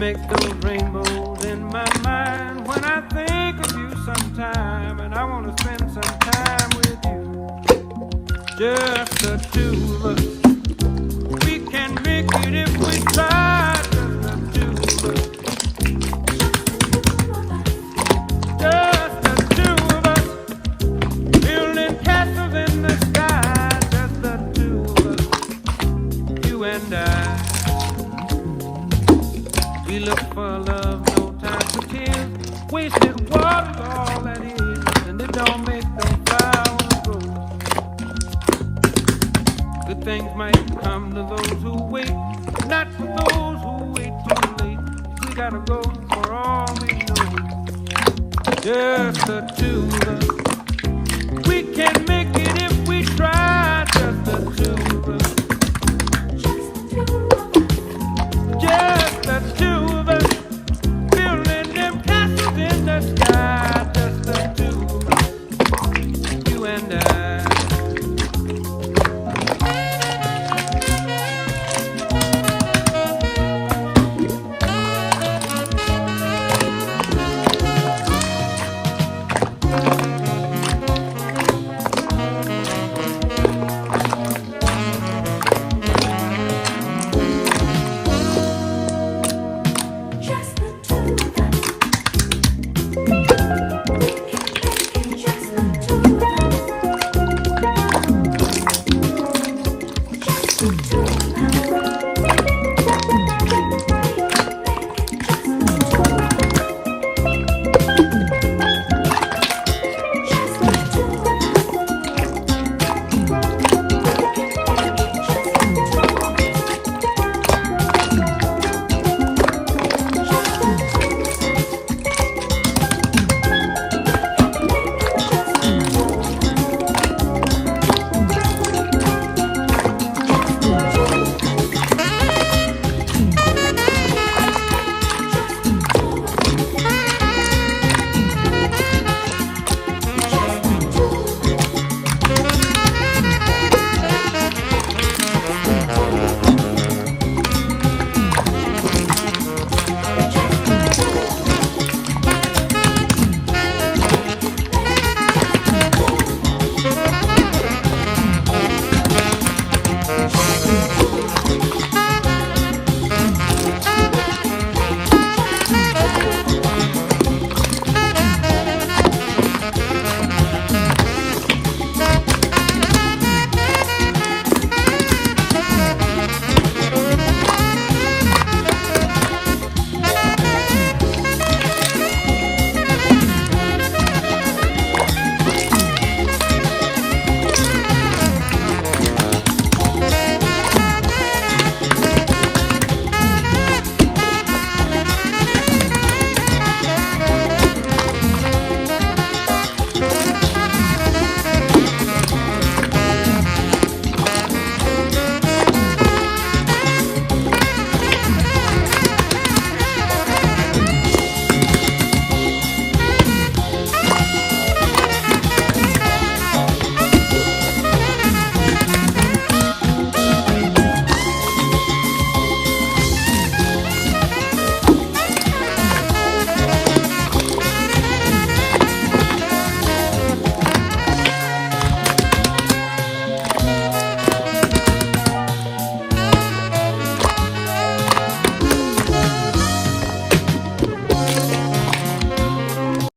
make those rainbows in my mind when I think of you sometime, and I want to spend some time with you. Just the two of us. We can make it if we try. Just the two of us. Just the two of us. Building castles in the sky. Just the two of us. You and I. We look for love, no time for tears. Wasted water's all that is, and it don't make no flowers grow. Good things might come to those who wait, not for those who wait too late. We gotta go for all we know. Just the two of us. We can make